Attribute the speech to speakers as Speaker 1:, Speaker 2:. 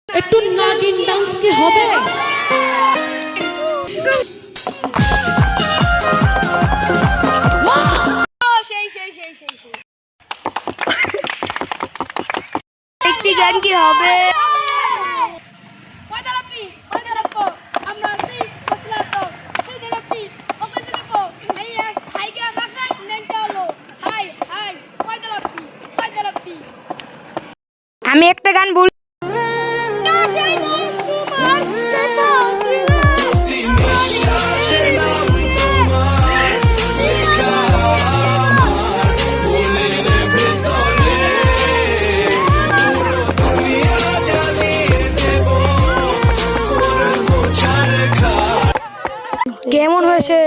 Speaker 1: একটু নাগিন ডান্স কি হবে?
Speaker 2: একটি গান কি হবে? আমি একটা গান বল। কেমন হয়েছে?